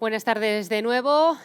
Buenas tardes de nuevo.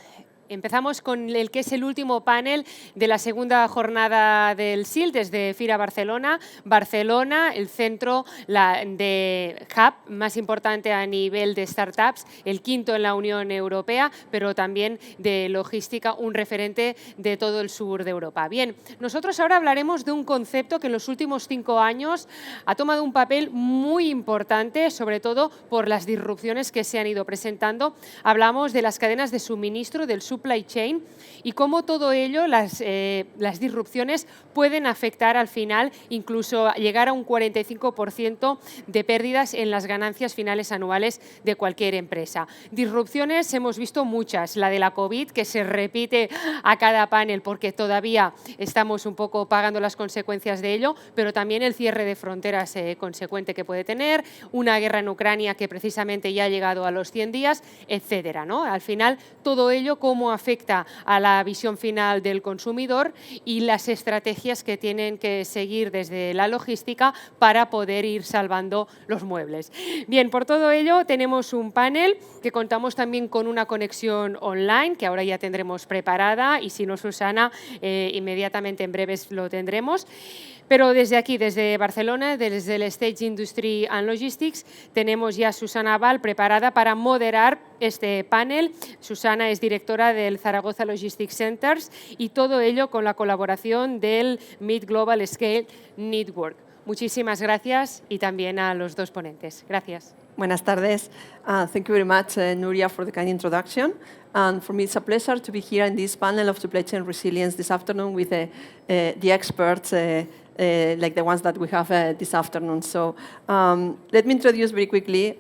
Empezamos con el que es el último panel de la segunda jornada del SIL desde Fira Barcelona. Barcelona, el centro de hub más importante a nivel de startups, el quinto en la Unión Europea, pero también de logística, un referente de todo el sur de Europa. Bien, nosotros ahora hablaremos de un concepto que en los últimos 5 años ha tomado un papel muy importante, sobre todo por las disrupciones que se han ido presentando. Hablamos de las cadenas de suministro, del supply chain, y cómo todo ello, las disrupciones pueden afectar al final, incluso llegar a un 45% de pérdidas en las ganancias finales anuales de cualquier empresa. Disrupciones hemos visto muchas, la de la COVID, que se repite a cada panel porque todavía estamos un poco pagando las consecuencias de ello, pero también el cierre de fronteras consecuente que puede tener, una guerra en Ucrania que precisamente ya ha llegado a los 100 días, etcétera, ¿no? Al final, todo ello cómo afecta a la visión final del consumidor y las estrategias que tienen que seguir desde la logística para poder ir salvando los muebles. Bien, por todo ello tenemos un panel que contamos también con una conexión online que ahora ya tendremos preparada y si no, Susana, inmediatamente en breves lo tendremos. Pero desde aquí, desde Barcelona, desde el Stage Industry and Logistics, tenemos ya a Susana Val preparada para moderar este panel. Susana es directora del Zaragoza Logistics Centers y todo ello con la colaboración del Meet Global Scale Network. Muchísimas gracias y también a los dos ponentes. Gracias. Buenas tardes. Thank you very much, Nuria, for the kind introduction. And for me, it's a pleasure to be here in this panel of supply chain resilience this afternoon with the experts like the ones that we have this afternoon. So let me introduce very quickly,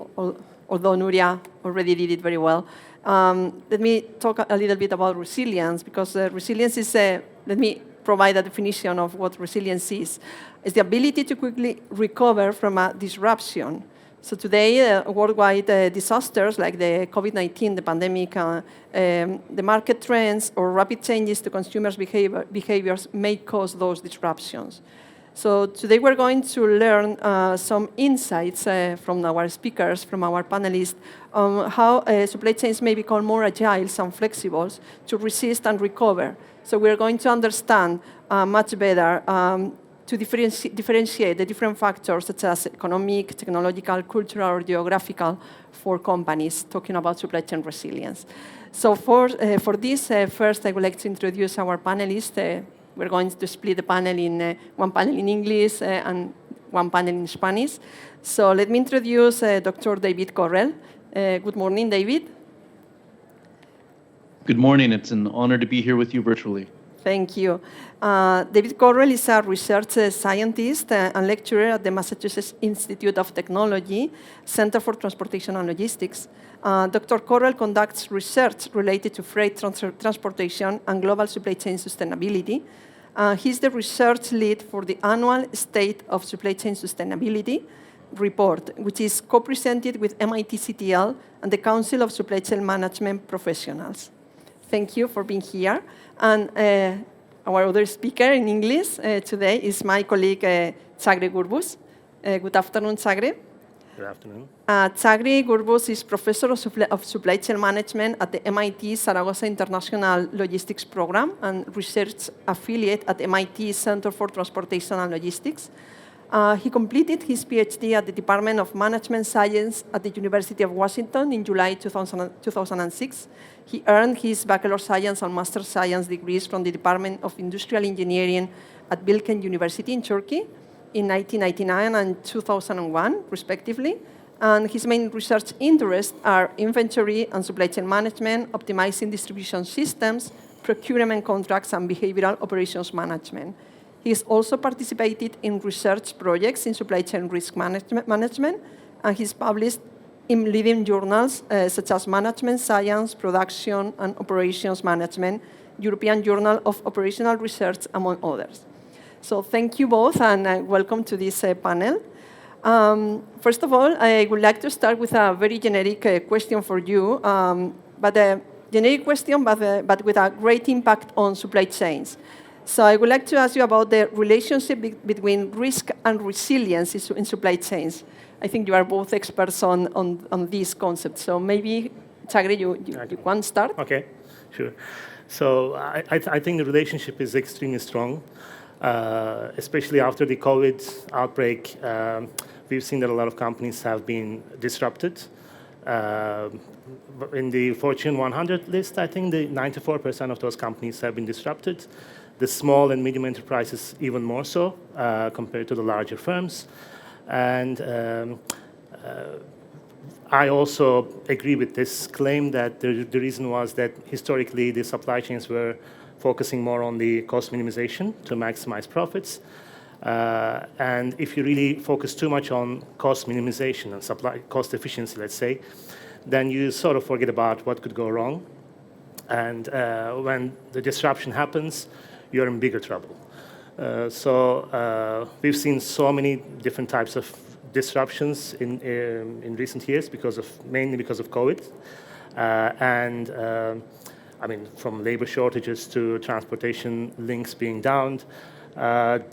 although Nuria already did it very well. Let me talk a little bit about resilience, because resilience is, let me provide a definition of what resilience is. It's the ability to quickly recover from a disruption. So today, worldwide disasters like the COVID-19, the pandemic, the market trends or rapid changes to consumers' behaviors may cause those disruptions. So today we're going to learn some insights from our speakers, from our panelists, on how supply chains may become more agile and flexible to resist and recover. So we're going to understand much better to differentiate the different factors such as economic, technological, cultural, or geographical for companies, talking about supply chain resilience. So for this, first I would like to introduce our panelists. We're going to split the panel in one panel in English and one panel in Spanish. So let me introduce Dr. David Correll. Good morning, David. Good morning. It's an honor to be here with you virtually. Thank you. David Correll is a research scientist and lecturer at the Massachusetts Institute of Technology, Center for Transportation and Logistics. Dr. Correll conducts research related to freight transportation and global supply chain sustainability. He's the research lead for the annual State of Supply Chain Sustainability report, which is co-presented with MIT CTL and the Council of Supply Chain Management Professionals. Thank you for being here. And our other speaker in English today is my colleague, Tsagre Gurbus. Good afternoon, Tsagre. Good afternoon. Tsagre Gurbus is Professor of Supply Chain Management at the MIT Zaragoza International Logistics Program and Research Affiliate at MIT Center for Transportation and Logistics. He completed his PhD at the Department of Management Science at the University of Washington in July 2006. He earned his Bachelor Science and Master Science degrees from the Department of Industrial Engineering at Bilkent University in Turkey in 1999 and 2001, respectively. And his main research interests are inventory and supply chain management, optimizing distribution systems, procurement contracts, and behavioral operations management. He has also participated in research projects in supply chain risk management, and he's published in leading journals such as Management Science, Production, and Operations Management, European Journal of Operational Research, among others. So thank you both, and welcome to this panel. First of all, I would like to start with a very generic question for you, but a generic question, but with a great impact on supply chains. So I would like to ask you about the relationship between risk and resilience in supply chains. I think you are both experts on this concept. So maybe Chagri, you want to start? Okay, sure. So I think the relationship is extremely strong, especially after the COVID outbreak. We've seen that a lot of companies have been disrupted. In the Fortune 100 list, I think the 94% of those companies have been disrupted. The small and medium enterprises even more so compared to the larger firms. And I also agree with this claim that the reason was that historically the supply chains were focusing more on the cost minimization to maximize profits. And if you really focus too much on cost minimization and supply cost efficiency, let's say, then you sort of forget about what could go wrong. And when the disruption happens, you're in bigger trouble. So we've seen so many different types of disruptions in recent years mainly because of COVID. I mean, from labor shortages to transportation links being downed,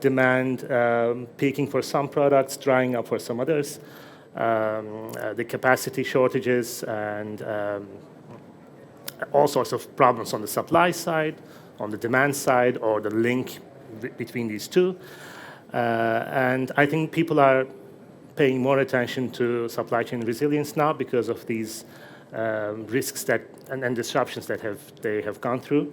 demand peaking for some products, drying up for some others, the capacity shortages, and all sorts of problems on the supply side, on the demand side, or the link between these two. And I think people are paying more attention to supply chain resilience now because of these risks and disruptions that they have gone through.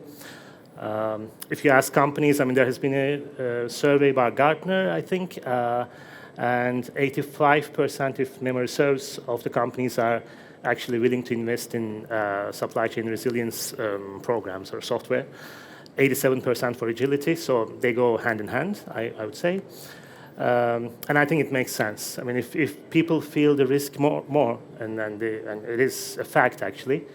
If you ask companies, I mean, there has been a survey by Gartner, I think, and 85%, if memory serves, of the companies are actually willing to invest in supply chain resilience programs or software. 87% for agility, so they go hand in hand, I would say. And I think it makes sense. I mean, if people feel the risk more, and it is a fact actually,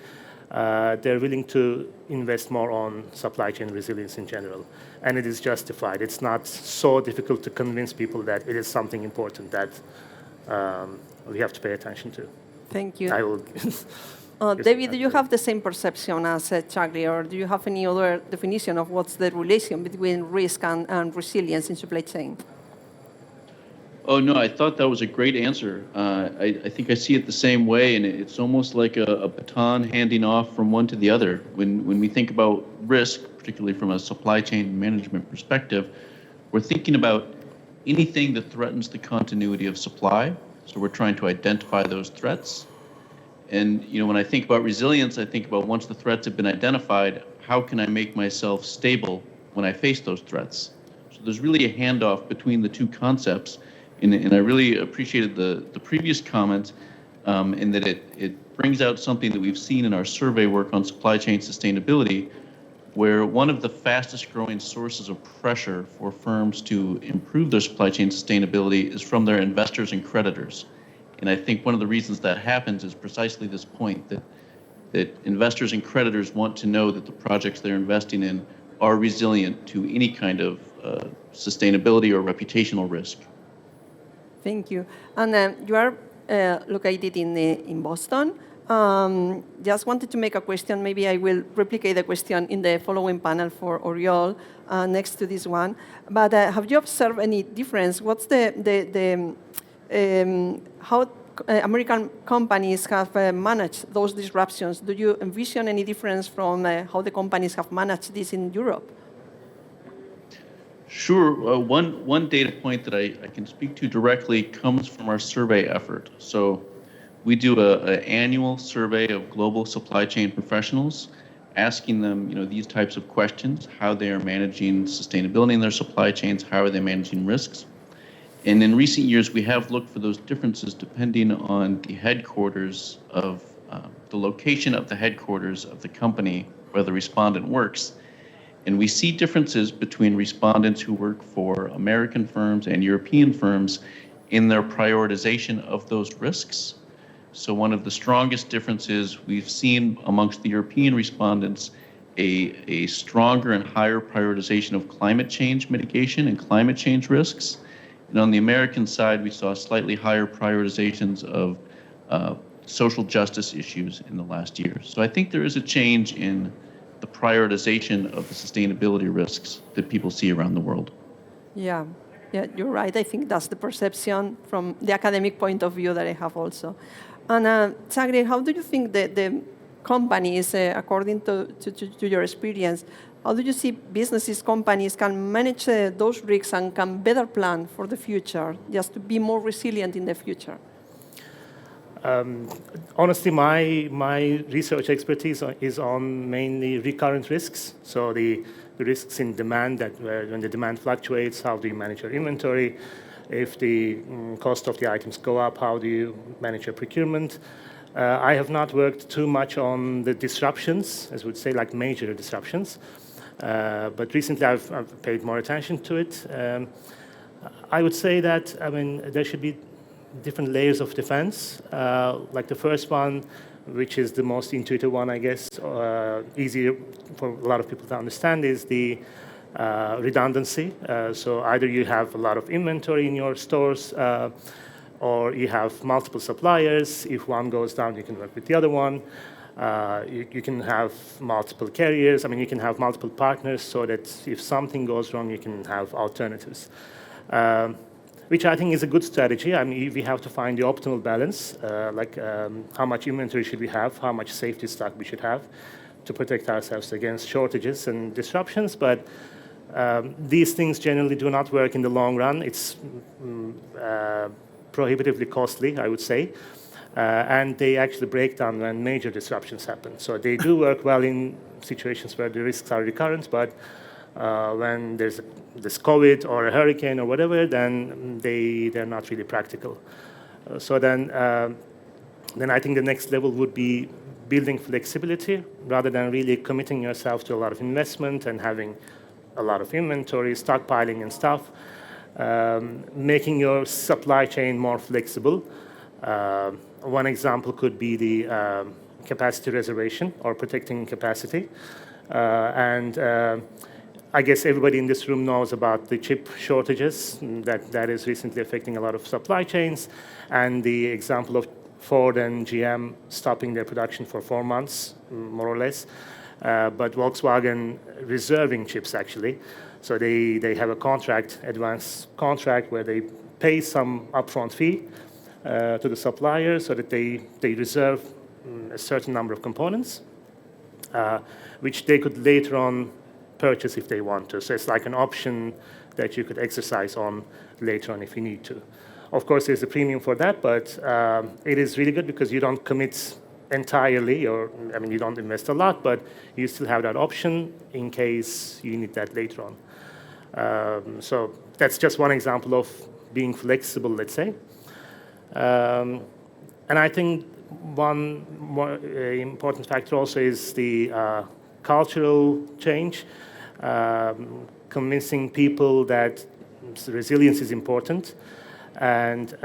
they're willing to invest more on supply chain resilience in general. And it is justified. It's not so difficult to convince people that it is something important that we have to pay attention to. Thank you. I will. David, do you have the same perception as Chagri, or do you have any other definition of what's the relation between risk and resilience in supply chain? Oh, no, I thought that was a great answer. I think I see it the same way, and it's almost like a baton handing off from one to the other. When we think about risk, particularly from a supply chain management perspective, we're thinking about anything that threatens the continuity of supply. So we're trying to identify those threats. And when I think about resilience, I think about once the threats have been identified, how can I make myself stable when I face those threats? So there's really a handoff between the two concepts. And I really appreciated the previous comment in that it brings out something that we've seen in our survey work on supply chain sustainability, where one of the fastest growing sources of pressure for firms to improve their supply chain sustainability is from their investors and creditors. And I think one of the reasons that happens is precisely this point, that investors and creditors want to know that the projects they're investing in are resilient to any kind of sustainability or reputational risk. Thank you. And you are located in Boston. Just wanted to make a question. Maybe I will replicate the question in the following panel for Oriol next to this one. But have you observed any difference? What's how American companies have managed those disruptions? Do you envision any difference from how the companies have managed this in Europe? Sure. One data point that I can speak to directly comes from our survey effort. So we do an annual survey of global supply chain professionals, asking them these types of questions: how they are managing sustainability in their supply chains, how are they managing risks. And in recent years, we have looked for those differences depending on the headquarters of the location of the headquarters of the company where the respondent works. And we see differences between respondents who work for American firms and European firms in their prioritization of those risks. So one of the strongest differences we've seen amongst the European respondents, a stronger and higher prioritization of climate change mitigation and climate change risks. And on the American side, we saw slightly higher prioritizations of social justice issues in the last year. So I think there is a change in the prioritization of the sustainability risks that people see around the world. Yeah, you're right. I think that's the perception from the academic point of view that I have also. And Chagri, how do you think the companies, according to your experience, how do you see businesses, companies can manage those risks and can better plan for the future, just to be more resilient in the future? Honestly, my research expertise is on mainly recurrent risks. So the risks in demand, that when the demand fluctuates, how do you manage your inventory? If the cost of the items go up, how do you manage your procurement? I have not worked too much on the disruptions, as we would say, like major disruptions. But recently I've paid more attention to it. I would say that, I mean, there should be different layers of defense. Like the first one, which is the most intuitive one, I guess, easier for a lot of people to understand, is the redundancy. So either you have a lot of inventory in your stores, or you have multiple suppliers. If one goes down, you can work with the other one. You can have multiple carriers. I mean, you can have multiple partners so that if something goes wrong, you can have alternatives. Which I think is a good strategy. I mean, we have to find the optimal balance, how much inventory should we have, how much safety stock we should have to protect ourselves against shortages and disruptions. But these things generally do not work in the long run. It's prohibitively costly, I would say. And they actually break down when major disruptions happen. So they do work well in situations where the risks are recurrent, but when there's this COVID or a hurricane or whatever, then they're not really practical. So then I think the next level would be building flexibility rather than really committing yourself to a lot of investment and having a lot of inventory, stockpiling and stuff, making your supply chain more flexible. One example could be the capacity reservation or protecting capacity. I guess everybody in this room knows about the chip shortages that is recently affecting a lot of supply chains, and the example of Ford and GM stopping their production for 4 months, more or less, but Volkswagen reserving chips actually. So they have a contract, advance contract, where they pay some upfront fee to the supplier so that they reserve a certain number of components, which they could later on purchase if they want to. So it's like an option that you could exercise on later on if you need to. Of course, there's a premium for that, but it is really good because you don't commit entirely, or I mean, you don't invest a lot, but you still have that option in case you need that later on. So that's just one example of being flexible, let's say. And I think one more important factor also is the cultural change, convincing people that resilience is important, and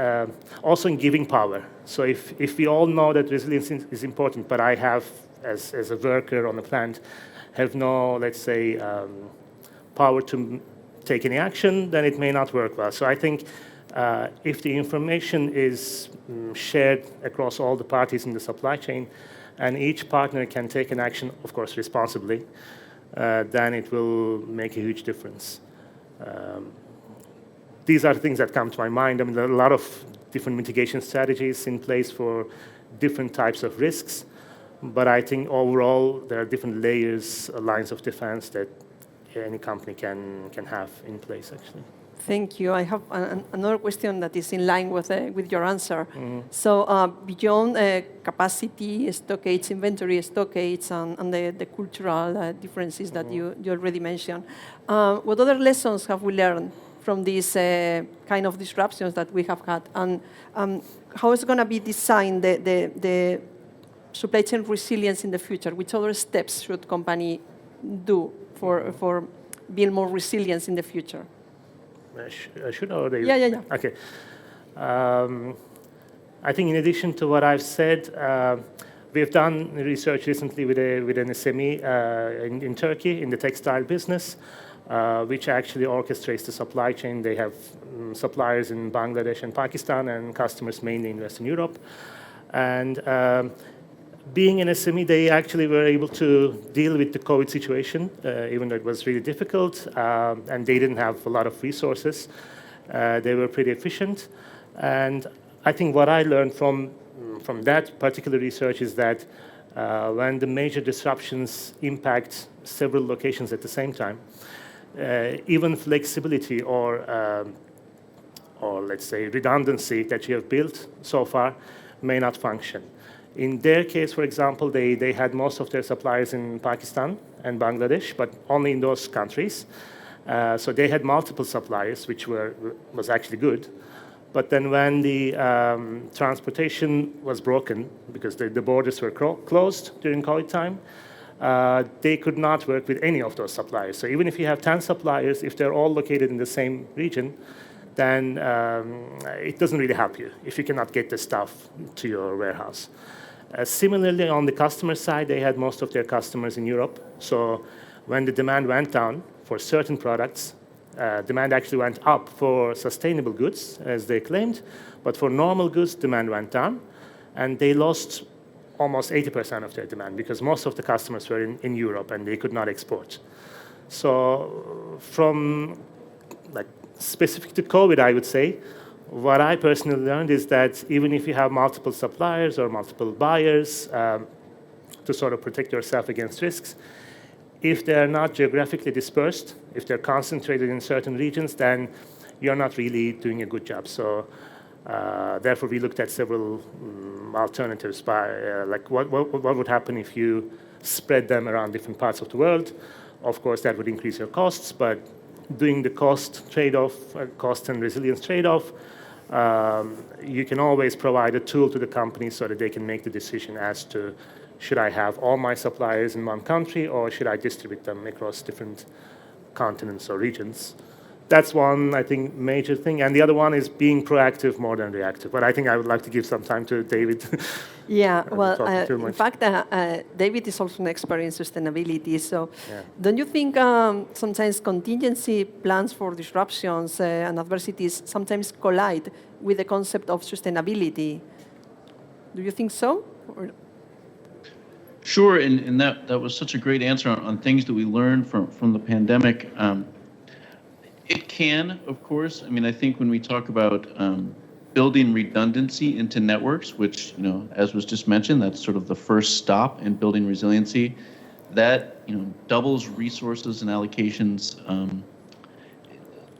also in giving power. So if we all know that resilience is important, but I have, as a worker on the plant, have no, let's say, power to take any action, then it may not work well. So I think if the information is shared across all the parties in the supply chain, and each partner can take an action, of course, responsibly, then it will make a huge difference. These are things that come to my mind. I mean, there are a lot of different mitigation strategies in place for different types of risks, but I think overall there are different layers, lines of defense that any company can have in place, actually. Thank you. I have another question that is in line with your answer. Mm-hmm. So beyond capacity, stockage, inventory stockage, and the cultural differences that you already mentioned, what other lessons have we learned from these kind of disruptions that we have had? And how is going to be designed the supply chain resilience in the future? Which other steps should company do for being more resilient in the future? Should or they? Yeah. Okay. I think in addition to what I've said, we've done research recently with an SME in Turkey in the textile business, which actually orchestrates the supply chain. They have suppliers in Bangladesh and Pakistan and customers mainly in Western Europe. And being an SME, they actually were able to deal with the COVID situation, even though it was really difficult, and they didn't have a lot of resources. They were pretty efficient. And I think what I learned from that particular research is that When the major disruptions impact several locations at the same time, even flexibility or let's say redundancy that you have built so far may not function. In their case, for example, they had most of their suppliers in Pakistan and Bangladesh, but only in those countries. So they had multiple suppliers, which was actually good. But then when the transportation was broken, because the borders were closed during COVID time, they could not work with any of those suppliers. So even if you have 10 suppliers, if they're all located in the same region, then it doesn't really help you if you cannot get the stuff to your warehouse. Similarly, on the customer side, they had most of their customers in Europe. So when the demand went down for certain products, demand actually went up for sustainable goods, as they claimed, but for normal goods, demand went down, and they lost almost 80% of their demand because most of the customers were in Europe and they could not export. So from like specific to COVID, I would say, what I personally learned is that even if you have multiple suppliers or multiple buyers to sort of protect yourself against risks, if they're not geographically dispersed, if they're concentrated in certain regions, then you're not really doing a good job. So therefore, we looked at several alternatives by like what would happen if you spread them around different parts of the world. Of course, that would increase your costs, but doing the cost trade-off, cost and resilience trade-off, you can always provide a tool to the company so that they can make the decision as to should I have all my suppliers in one country or should I distribute them across different continents or regions? That's one, I think, major thing. And the other one is being proactive more than reactive. But I think I would like to give some time to David. Yeah, well, in fact, David is also an expert in sustainability. So don't you think sometimes contingency plans for disruptions and adversities sometimes collide with the concept of sustainability? Do you think so? Or? Sure, and that was such a great answer on things that we learned from the pandemic. It can, of course. I mean, I think when we talk about building redundancy into networks, which, as was just mentioned, that's sort of the first stop in building resiliency, that, doubles resources and allocations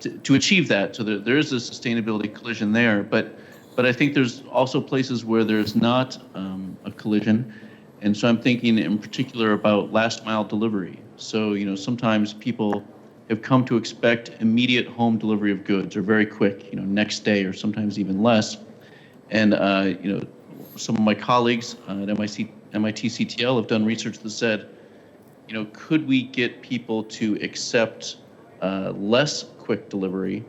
to achieve that. So there is a sustainability collision there, but I think there's also places where there's not a collision. And so I'm thinking in particular about last mile delivery. So, sometimes people have come to expect immediate home delivery of goods or very quick, next day or sometimes even less. And, some of my colleagues at MIT CTL have done research that said, could we get people to accept less quick delivery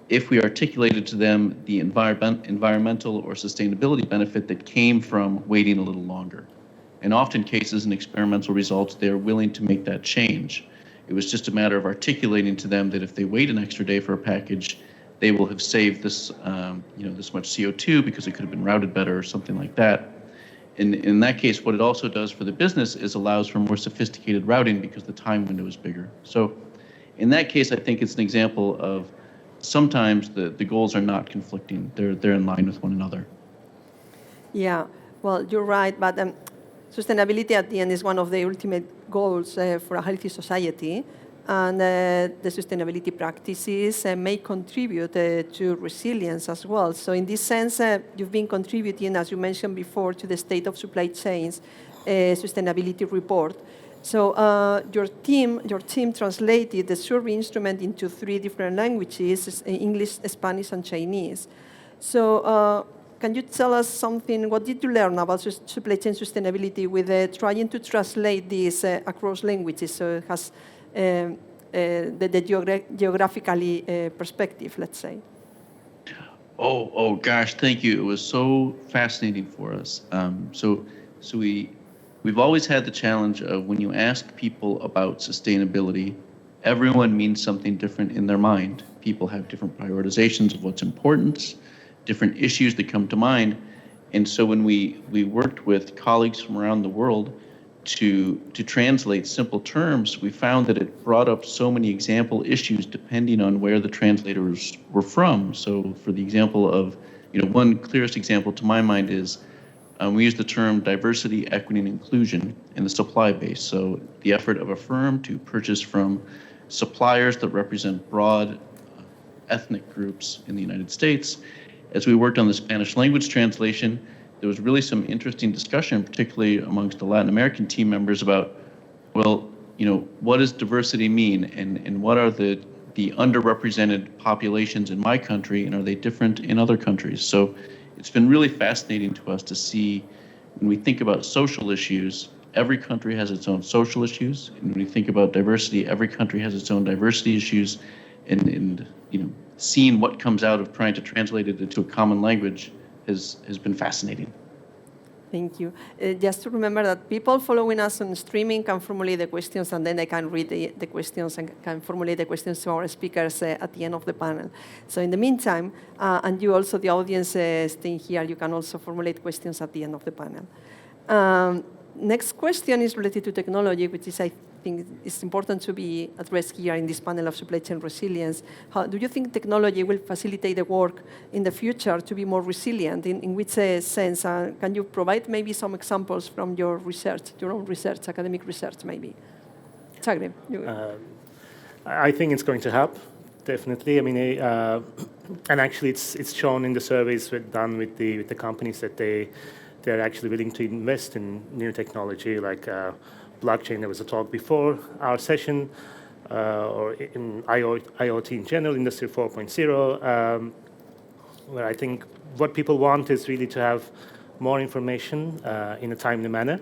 if we articulated to them the environmental or sustainability benefit that came from waiting a little longer? In often cases in experimental results, they're willing to make that change. It was just a matter of articulating to them that if they wait an extra day for a package, they will have saved this, this much CO2 because it could have been routed better or something like that. And in that case, what it also does for the business is allows for more sophisticated routing because the time window is bigger. So in that case, I think it's an example of sometimes the goals are not conflicting. They're in line with one another. Yeah, well, you're right, but sustainability at the end is one of the ultimate goals for a healthy society, and the sustainability practices may contribute to resilience as well. So in this sense, you've been contributing, as you mentioned before, to the State of Supply Chains sustainability report. So your team translated the survey instrument into 3 different languages, English, Spanish, and Chinese. So can you tell us something? What did you learn about supply chain sustainability with trying to translate this across languages so it has the geographically perspective, let's say? Oh gosh, thank you. It was so fascinating for us. So we've always had the challenge of when you ask people about sustainability, everyone means something different in their mind. People have different prioritizations of what's important, different issues that come to mind. And so when we worked with colleagues from around the world to translate simple terms, we found that it brought up so many example issues depending on where the translators were from. So for the example of, one clearest example to my mind is we use the term diversity, equity, and inclusion in the supply base. So the effort of a firm to purchase from suppliers that represent broad ethnic groups in the United States. As we worked on the Spanish language translation, there was really some interesting discussion, particularly amongst the Latin American team members, about, well, what does diversity mean, and what are the underrepresented populations in my country, and are they different in other countries? So it's been really fascinating to us to see, when we think about social issues, every country has its own social issues, and when we think about diversity, every country has its own diversity issues, and seeing what comes out of trying to translate it into a common language has been fascinating. Thank you. Just to remember that people following us on streaming can formulate the questions, and then they can read the questions and can formulate the questions to our speakers at the end of the panel. So in the meantime, and you also, the audience staying here, you can also formulate questions at the end of the panel. Next question is related to technology, which is, I think, is important to be addressed here in this panel of supply chain resilience. How do you think technology will facilitate the work in the future to be more resilient? In which sense? Can you provide maybe some examples from your research, your own research, academic research, maybe? Zagreb. I think it's going to help, definitely. I mean, and actually, it's shown in the surveys we've done with the companies that they're actually willing to invest in new technology, like blockchain. There was a talk before our session, or in IoT in general, Industry 4.0, where I think what people want is really to have more information in a timely manner.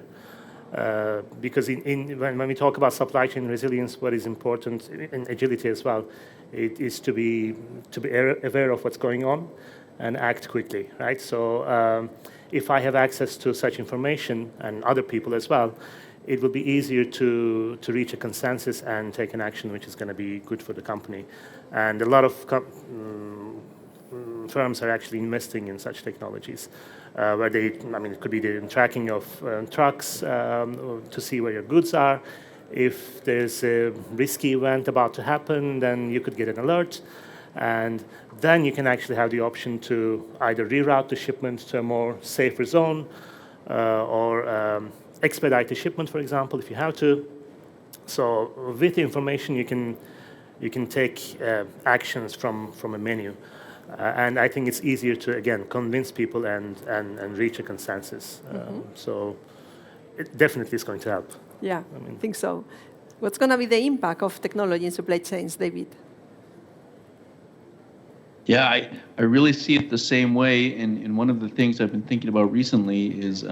Because when we talk about supply chain resilience, what is important, in agility as well, it is to be aware of what's going on and act quickly, right? So if I have access to such information, and other people as well, it will be easier to reach a consensus and take an action which is going to be good for the company. And a lot of firms are actually investing in such technologies, where it could be the tracking of trucks to see where your goods are. If there's a risky event about to happen, then you could get an alert. And then you can actually have the option to either reroute the shipment to a more safer zone, or expedite the shipment, for example, if you have to. So with the information, you can take actions from a menu. And I think it's easier to, again, convince people and reach a consensus. So it definitely is going to help. Yeah, I think so. What's going to be the impact of technology in supply chains, David? Yeah, I really see it the same way. And one of the things I've been thinking about recently is,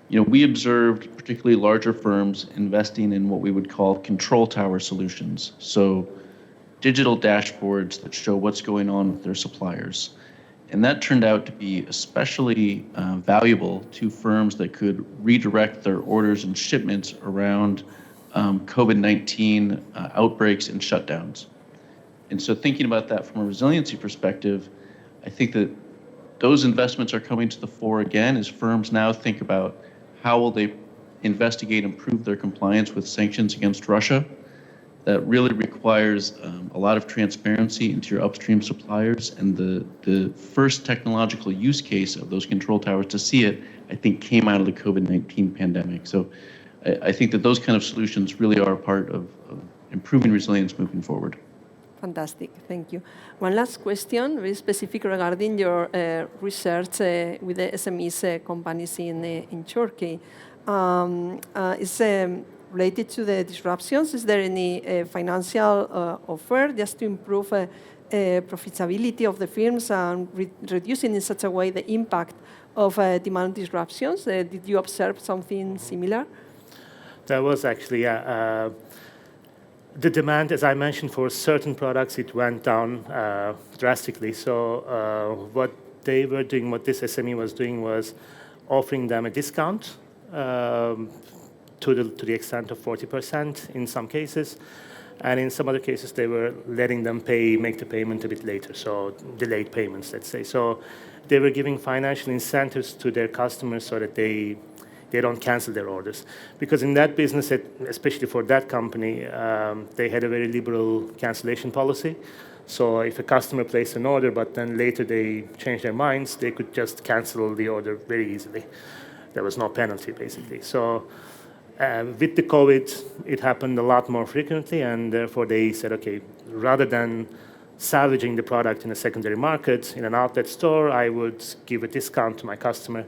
we observed particularly larger firms investing in what we would call control tower solutions. So digital dashboards that show what's going on with their suppliers. And that turned out to be especially valuable to firms that could redirect their orders and shipments around COVID-19 outbreaks and shutdowns. And so thinking about that from a resiliency perspective, I think that those investments are coming to the fore again as firms now think about how will they investigate and prove their compliance with sanctions against Russia. That really requires a lot of transparency into your upstream suppliers. And the first technological use case of those control towers to see it, I think, came out of the COVID-19 pandemic. So I think that those kind of solutions really are a part of improving resilience moving forward. Fantastic, thank you. One last question, very specific regarding your research with the SMEs companies in Turkey. Is related to the disruptions. Is there any financial offer just to improve profitability of the firms and reducing in such a way the impact of demand disruptions? Did you observe something similar? There was actually the demand, as I mentioned, for certain products, it went down drastically. So what they were doing, what this SME was doing, was offering them a discount to the extent of 40% in some cases. And in some other cases, they were letting them make the payment a bit later, so delayed payments, let's say. So they were giving financial incentives to their customers so that they don't cancel their orders. Because in that business, especially for that company, they had a very liberal cancellation policy. So if a customer placed an order, but then later they changed their minds, they could just cancel the order very easily. There was no penalty, basically. So with the COVID, it happened a lot more frequently, and therefore they said, okay, rather than salvaging the product in a secondary market, in an outlet store, I would give a discount to my customer.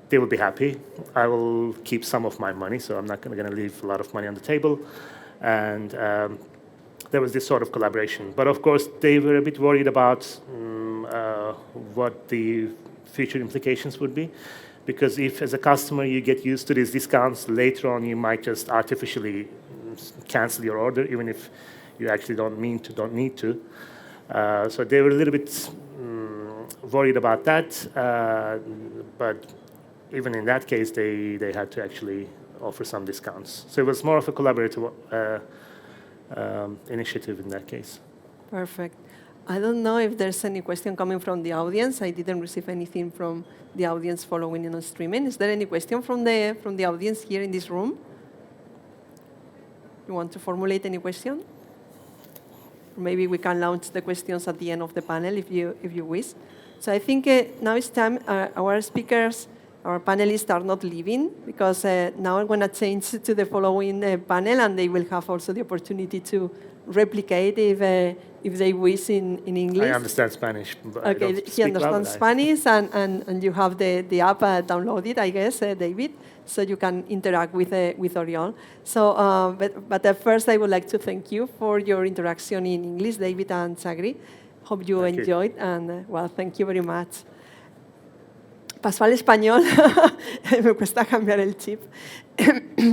They will be happy. I will keep some of my money, so I'm not going to leave a lot of money on the table. And there was this sort of collaboration. But of course, they were a bit worried about what the future implications would be. Because if, as a customer, you get used to these discounts, later on you might just artificially cancel your order, even if you actually don't need to. So they were a little bit worried about that. But even in that case, they had to actually offer some discounts. So it was more of a collaborative initiative in that case. Perfect. I don't know if there's any question coming from the audience. I didn't receive anything from the audience following in on streaming. Is there any question from the audience here in this room? You want to formulate any question? Maybe we can launch the questions at the end of the panel if you wish. So I think now it's time. Our speakers, our panelists are not leaving, because now I'm going to change to the following panel, and they will have also the opportunity to replicate if they wish in English. I understand Spanish. But okay, I don't he understands Spanish, and you have the app downloaded, I guess, David, so you can interact with Oriol. So, but at first I would like to thank you for your interaction in English, David and Sagri. Hope you enjoyed, and well, thank you very much. Paso al español, me cuesta cambiar el chip.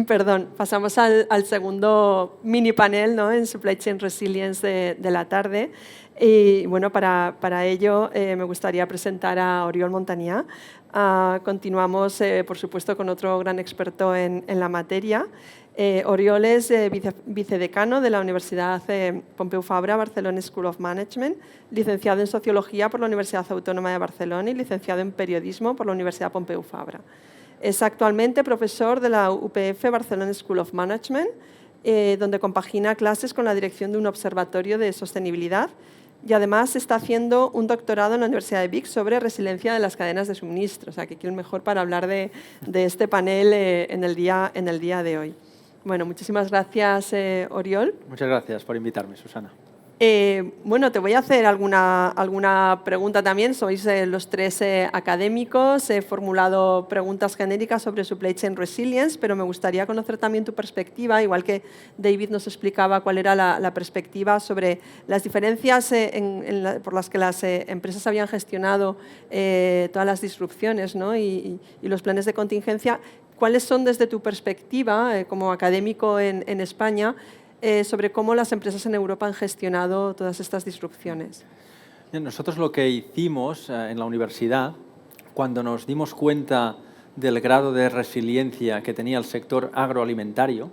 Perdón, pasamos al segundo mini panel, ¿no?, en Supply Chain Resilience de la tarde. Y bueno, para ello me gustaría presentar a Oriol Montanyà. Continuamos, por supuesto, con otro gran experto en la materia. Oriol es vicedecano de la Universidad Pompeu Fabra, Barcelona School of Management, licenciado en Sociología por la Universidad Autónoma de Barcelona y licenciado en Periodismo por la Universidad Pompeu Fabra. Es actualmente profesor de la UPF Barcelona School of Management, donde compagina clases con la dirección de un observatorio de sostenibilidad, y además está haciendo un doctorado en la Universidad de Vic sobre resiliencia de las cadenas de suministro. O sea, que quién mejor para hablar de este panel en el día de hoy. Bueno, muchísimas gracias, Oriol. Muchas gracias por invitarme, Susana. Bueno, te voy a hacer alguna pregunta también. Sois los tres académicos. He formulado preguntas genéricas sobre Supply Chain Resilience, pero me gustaría conocer también tu perspectiva, igual que David nos explicaba cuál era la perspectiva sobre las diferencias por las que las empresas habían gestionado todas las disrupciones, ¿no?, y los planes de contingencia. ¿Cuáles son, desde tu perspectiva, como académico en España, sobre cómo las empresas en Europa han gestionado todas estas disrupciones? Nosotros lo que hicimos en la universidad, cuando nos dimos cuenta del grado de resiliencia que tenía el sector agroalimentario,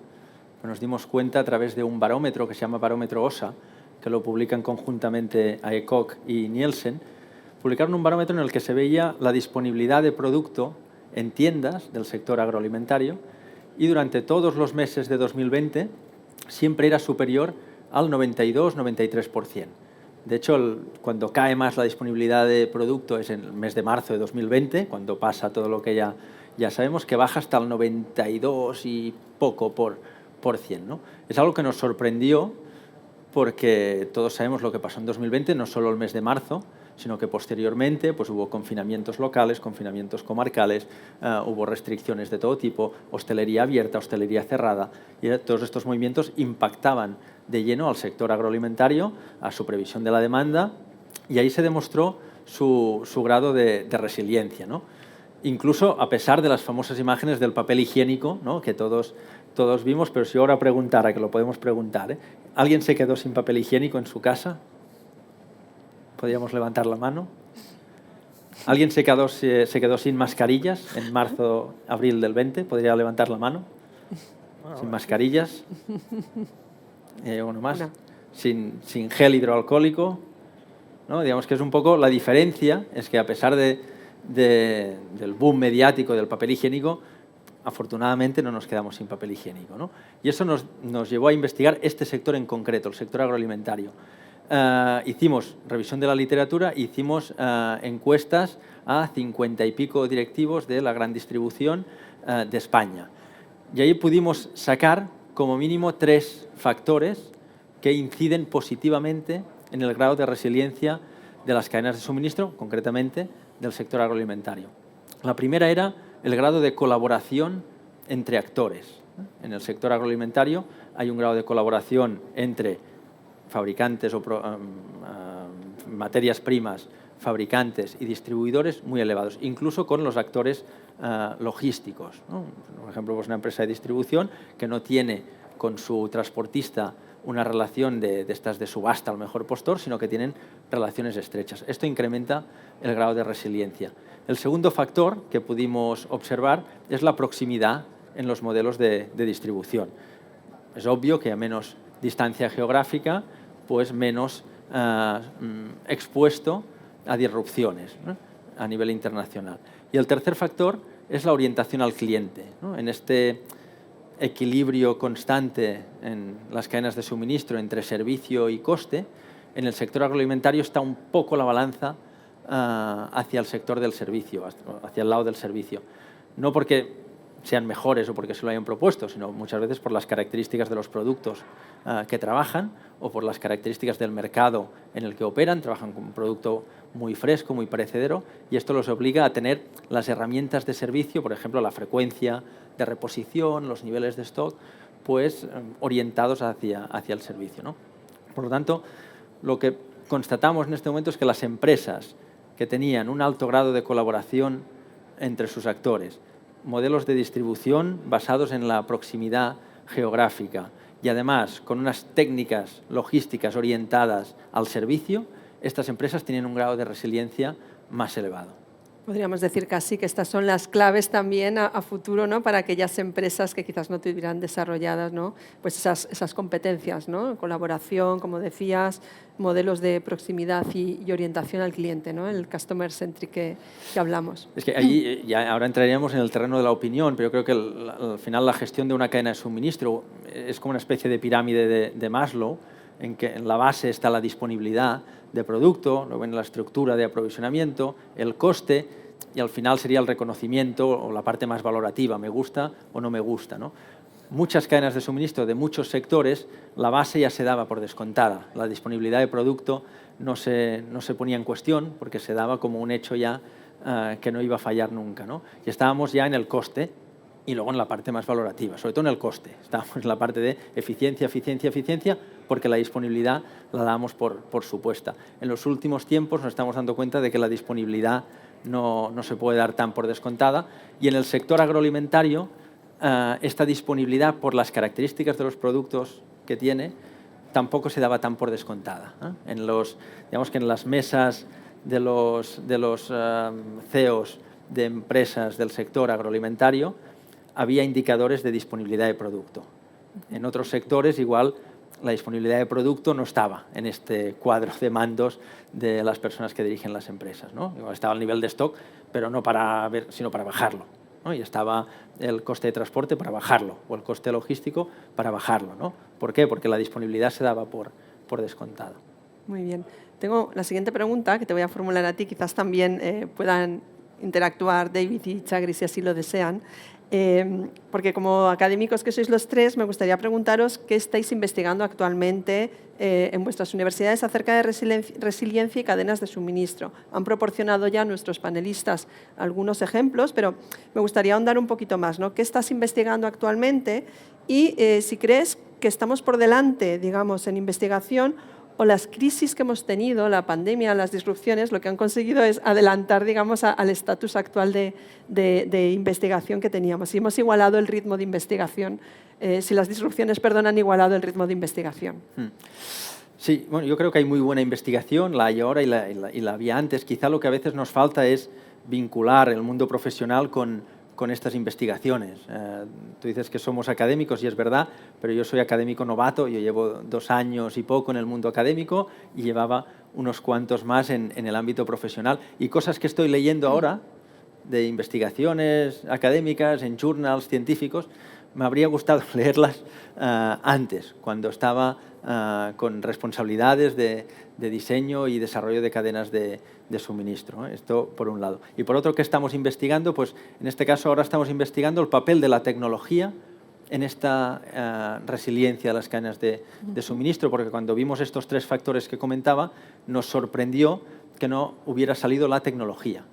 pues nos dimos cuenta a través de un barómetro que se llama barómetro OSA, que lo publican conjuntamente AECOC y Nielsen. Publicaron un barómetro en el que se veía la disponibilidad de producto en tiendas del sector agroalimentario, y durante todos los meses de 2020 siempre era superior al 92-93%. De hecho, cuando cae más la disponibilidad de producto es en el mes de marzo de 2020, cuando pasa todo lo que ya sabemos, que baja hasta el 92 y poco por cien, ¿no? Es algo que nos sorprendió, porque todos sabemos lo que pasó en 2020, no solo el mes de marzo, sino que posteriormente pues, hubo confinamientos locales, confinamientos comarcales, hubo restricciones de todo tipo, hostelería abierta, hostelería cerrada, y todos estos movimientos impactaban de lleno al sector agroalimentario, a su previsión de la demanda, y ahí se demostró su grado de resiliencia, ¿no? Incluso a pesar de las famosas imágenes del papel higiénico, ¿no?, que todos vimos, pero si ahora preguntara, que lo podemos preguntar, ¿alguien se quedó sin papel higiénico en su casa? Podríamos levantar la mano. ¿Alguien se quedó sin mascarillas en marzo, abril del 20? ¿Podría levantar la mano? Sin mascarillas. Uno más. Sin gel hidroalcohólico, ¿no? Digamos que es un poco la diferencia, es que a pesar del boom mediático del papel higiénico, afortunadamente no nos quedamos sin papel higiénico, ¿no? Y eso nos llevó a investigar este sector en concreto, el sector agroalimentario. hicimos revisión de la literatura, hicimos encuestas a 50 y pico directivos de la gran distribución de España. Y ahí pudimos sacar como mínimo 3 factores que inciden positivamente en el grado de resiliencia de las cadenas de suministro, concretamente del sector agroalimentario. La primera era el grado de colaboración entre actores. En el sector agroalimentario hay un grado de colaboración entre fabricantes o materias primas, fabricantes y distribuidores muy elevados, incluso con los actores logísticos, ¿no? Por ejemplo, pues una empresa de distribución que no tiene con su transportista una relación de estas de subasta al mejor postor, sino que tienen relaciones estrechas. Esto incrementa el grado de resiliencia. El segundo factor que pudimos observar es la proximidad en los modelos de distribución. Es obvio que a menos distancia geográfica, pues menos expuesto a disrupciones, ¿no?, a nivel internacional. Y el tercer factor es la orientación al cliente, ¿no? En este equilibrio constante en las cadenas de suministro entre servicio y coste, en el sector agroalimentario está un poco la balanza hacia el sector del servicio, hacia el lado del servicio. No porque sean mejores o porque se lo hayan propuesto, sino muchas veces por las características de los productos que trabajan o por las características del mercado en el que operan. Trabajan con un producto muy fresco, muy perecedero, y esto los obliga a tener las herramientas de servicio, por ejemplo, la frecuencia de reposición, los niveles de stock, pues orientados hacia el servicio, ¿no? Por lo tanto, lo que constatamos en este momento es que las empresas que tenían un alto grado de colaboración entre sus actores, modelos de distribución basados en la proximidad geográfica y además con unas técnicas logísticas orientadas al servicio, estas empresas tienen un grado de resiliencia más elevado. Podríamos decir casi que estas son las claves también a futuro, ¿no?, para aquellas empresas que quizás no tuvieran desarrolladas, ¿no?, pues esas competencias, ¿no?, colaboración, como decías, modelos de proximidad y orientación al cliente, ¿no?, el customer centric que hablamos. Es que allí ya ahora entraríamos en el terreno de la opinión, pero yo creo que al final la gestión de una cadena de suministro es como una especie de pirámide de Maslow, en que en la base está la disponibilidad de producto, luego en la estructura de aprovisionamiento, el coste, y al final sería el reconocimiento o la parte más valorativa, me gusta o no me gusta, ¿no? Muchas cadenas de suministro de muchos sectores, la base ya se daba por descontada. La disponibilidad de producto no se ponía en cuestión porque se daba como un hecho ya que no iba a fallar nunca, ¿no? Y estábamos ya en el coste y luego en la parte más valorativa, sobre todo en el coste. Estábamos en la parte de eficiencia, porque la disponibilidad la dábamos por supuesta. En los últimos tiempos nos estamos dando cuenta de que la disponibilidad no se puede dar tan por descontada, y en el sector agroalimentario esta disponibilidad, por las características de los productos que tiene, tampoco se daba tan por descontada, ¿eh? Digamos que en las mesas de los CEOs de empresas del sector agroalimentario había indicadores de disponibilidad de producto. En otros sectores igual la disponibilidad de producto no estaba en este cuadro de mandos de las personas que dirigen las empresas, ¿no? Igual estaba al nivel de stock, pero no para ver, sino para bajarlo, ¿no? Y estaba el coste de transporte para bajarlo, o el coste logístico para bajarlo, ¿no? ¿Por qué? Porque la disponibilidad se daba por descontado. Muy bien. Tengo la siguiente pregunta que te voy a formular a ti, quizás también puedan interactuar David y Chagri si así lo desean. Porque como académicos que sois los tres, me gustaría preguntaros qué estáis investigando actualmente en vuestras universidades acerca de resiliencia y cadenas de suministro. Han proporcionado ya nuestros panelistas algunos ejemplos, pero me gustaría ahondar un poquito más, ¿no? ¿Qué estás investigando actualmente? Y si crees que estamos por delante, digamos, en investigación, o las crisis que hemos tenido, la pandemia, las disrupciones, lo que han conseguido es adelantar, digamos, al estatus actual de investigación que teníamos. Si hemos igualado el ritmo de investigación, si las disrupciones, perdón, han igualado el ritmo de investigación. Sí, bueno, yo creo que hay muy buena investigación, la hay ahora y la había antes. Quizá lo que a veces nos falta es vincular el mundo profesional con estas investigaciones. Tú dices que somos académicos y es verdad, pero yo soy académico novato, yo llevo 2 años y poco en el mundo académico y llevaba unos cuantos más en el ámbito profesional. Y cosas que estoy leyendo ahora de investigaciones académicas, en journals científicos, me habría gustado leerlas antes, cuando estaba con responsabilidades de diseño y desarrollo de cadenas de suministro. Esto por un lado. Y por otro, ¿qué estamos investigando? Pues en este caso ahora estamos investigando el papel de la tecnología en esta resiliencia de las cadenas de suministro, porque cuando vimos estos 3 factores que comentaba, nos sorprendió que no hubiera salido la tecnología,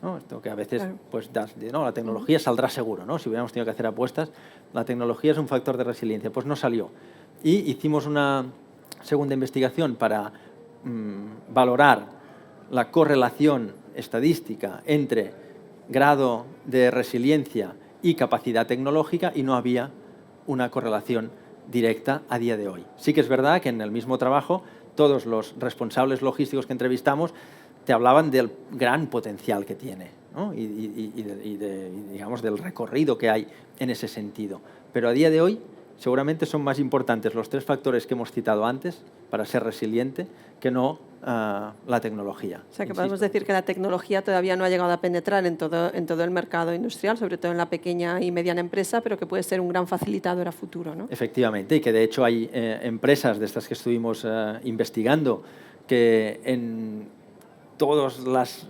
¿no? Esto que a veces pues no, la tecnología saldrá seguro, ¿no? Si hubiéramos tenido que hacer apuestas, la tecnología es un factor de resiliencia, pues no salió. Y hicimos una segunda investigación para valorar la correlación estadística entre grado de resiliencia y capacidad tecnológica, y no había una correlación directa a día de hoy. Sí que es verdad que en el mismo trabajo todos los responsables logísticos que entrevistamos te hablaban del gran potencial que tiene, ¿no? y digamos, del recorrido que hay en ese sentido. Pero a día de hoy seguramente son más importantes los 3 factores que hemos citado antes para ser resiliente que no la tecnología. O sea, que podemos decir que la tecnología todavía no ha llegado a penetrar en todo el mercado industrial, sobre todo en la pequeña y mediana empresa, pero que puede ser un gran facilitador a futuro, ¿no? Efectivamente, y que de hecho hay empresas de estas que estuvimos investigando que en todas las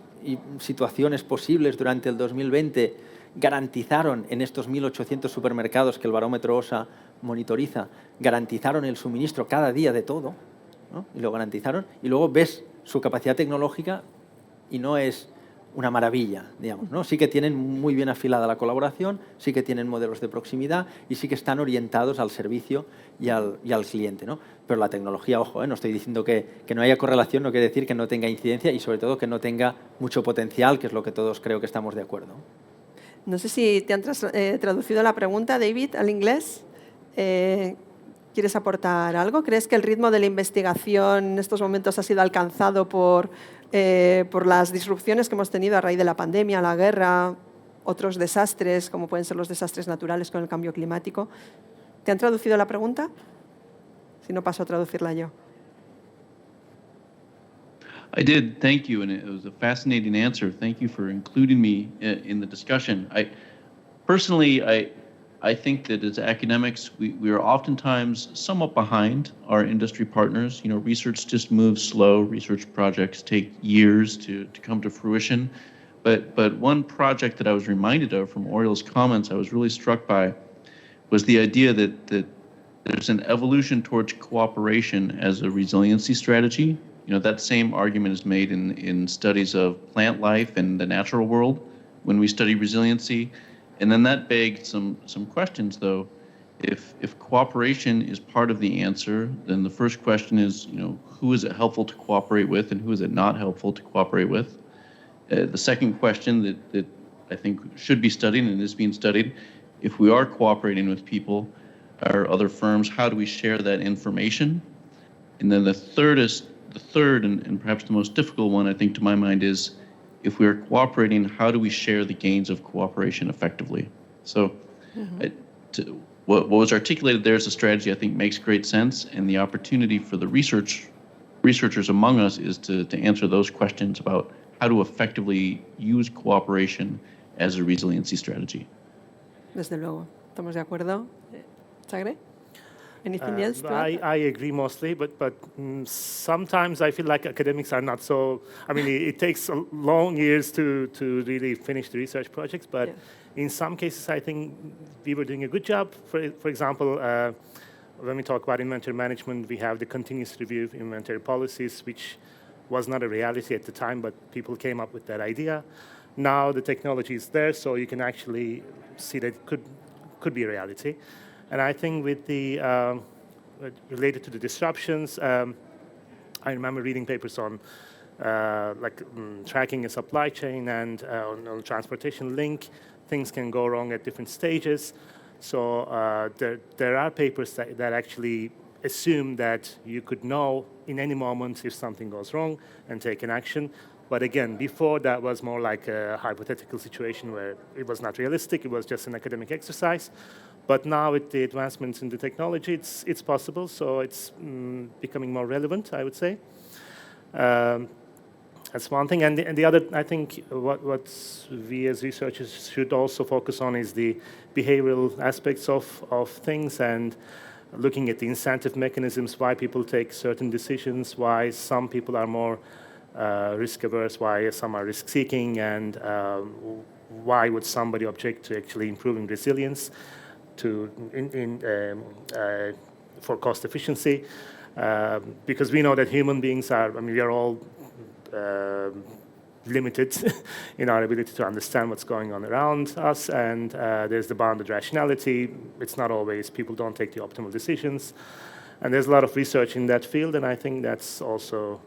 situaciones posibles durante el 2020 garantizaron en estos 1.800 supermercados que el barómetro OSA monitoriza, garantizaron el suministro cada día de todo, ¿no? Y lo garantizaron, y luego ves su capacidad tecnológica y no es una maravilla, digamos, ¿no? Sí que tienen muy bien afilada la colaboración, sí que tienen modelos de proximidad y sí que están orientados al servicio y al cliente, ¿no? Pero la tecnología, ojo, no estoy diciendo que no haya correlación, no quiere decir que no tenga incidencia y sobre todo que no tenga mucho potencial, que es lo que todos creo que estamos de acuerdo. No sé si te han traducido la pregunta, David, al inglés. ¿Quieres aportar algo? ¿Crees que el ritmo de la investigación en estos momentos ha sido alcanzado por las disrupciones que hemos tenido a raíz de la pandemia, la guerra, otros desastres, como pueden ser los desastres naturales con el cambio climático? ¿Te han traducido la pregunta? Si no, paso a traducirla yo. I did, thank you, and it was a fascinating answer. Thank you for including me in the discussion. Personally, I think that as academics, we are oftentimes somewhat behind our industry partners. You know, research just moves slow. Research projects take years to come to fruition. But one project that I was reminded of from Oriel's comments I was really struck by was the idea that there's an evolution towards cooperation as a resiliency strategy. You know, that same argument is made in studies of plant life and the natural world when we study resiliency. And then that begged some questions, though. If cooperation is part of the answer, then the first question is, you know, who is it helpful to cooperate with and who is it not helpful to cooperate with? The second question that I think should be studied and is being studied, if we are cooperating with people or other firms, how do we share that information? And then the third and perhaps the most difficult one, I think, to my mind, is if we are cooperating, how do we share the gains of cooperation effectively? So what was articulated there as a strategy, I think, makes great sense, and the opportunity for the researchers among us is to answer those questions about how to effectively use cooperation as a resiliency strategy. Desde luego, estamos de acuerdo. Sagre? Anything else to add? I agree mostly, but sometimes I feel like academics are not so. I mean, it takes long years to really finish the research projects, but in some cases, I think we were doing a good job. For example, when we talk about inventory management, we have the continuous review of inventory policies, which was not a reality at the time, but people came up with that idea. Now the technology is there, so you can actually see that it could be a reality. And I think with the related to the disruptions, I remember reading papers on tracking a supply chain and on transportation link. Things can go wrong at different stages. So there are papers that actually assume that you could know in any moment if something goes wrong and take an action. But again, before that was more like a hypothetical situation where it was not realistic, it was just an academic exercise. But now with the advancements in the technology, it's possible, so it's becoming more relevant, I would say. That's one thing. And the other, I think, what we as researchers should also focus on is the behavioral aspects of things. And looking at the incentive mechanisms, why people take certain decisions, why some people are more risk averse, why some are risk seeking, and why would somebody object to actually improving resilience for cost efficiency. Because we know that human beings are, we are all limited in our ability to understand what's going on around us, and there's the bounded rationality. It's not always, people don't take the optimal decisions. And there's a lot of research in that field, and I think that's also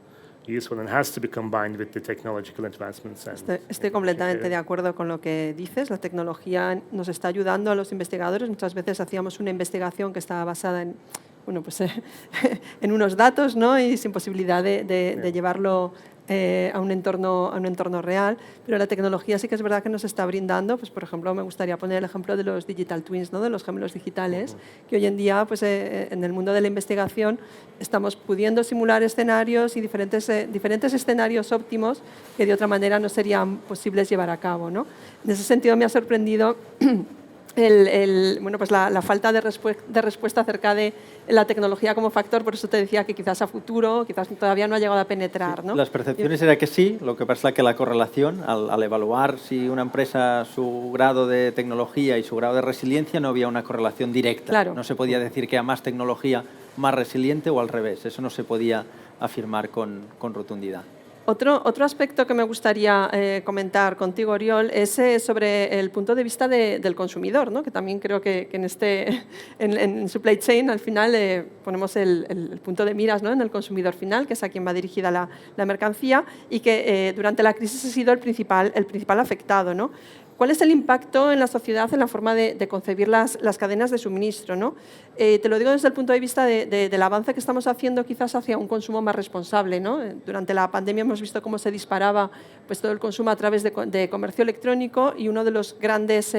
useful and has to be combined with the technological advancements. Estoy completamente de acuerdo con lo que dices. La tecnología nos está ayudando a los investigadores. Muchas veces hacíamos una investigación que estaba basada en, bueno, pues, en unos datos, ¿no? Y sin posibilidad de llevarlo a un entorno real, pero la tecnología sí que es verdad que nos está brindando, pues por ejemplo me gustaría poner el ejemplo de los digital twins, ¿no? De los gemelos digitales, que hoy en día pues, en el mundo de la investigación estamos pudiendo simular escenarios y diferentes escenarios óptimos que de otra manera no serían posibles llevar a cabo, ¿no? En ese sentido me ha sorprendido bueno, pues la falta de respuesta acerca de la tecnología como factor, por eso te decía que quizás a futuro, quizás todavía no ha llegado a penetrar, ¿no? Las percepciones era que sí, lo que pasa es que la correlación, al evaluar si una empresa, su grado de tecnología y su grado de resiliencia, no había una correlación directa. Claro. No se podía decir que a más tecnología, más resiliente o al revés. Eso no se podía afirmar con rotundidad. Otro aspecto que me gustaría comentar contigo, Oriol, es sobre el punto de vista del consumidor, ¿no? Que también creo que en supply chain al final ponemos el punto de miras, ¿no? En el consumidor final, que es a quien va dirigida la mercancía, y que durante la crisis ha sido el principal afectado, ¿no? ¿Cuál es el impacto en la sociedad en la forma de concebir las cadenas de suministro, ¿no? Te lo digo desde el punto de vista del avance que estamos haciendo quizás hacia un consumo más responsable, ¿no? Durante la pandemia hemos visto cómo se disparaba pues, todo el consumo a través de comercio electrónico, y uno de los grandes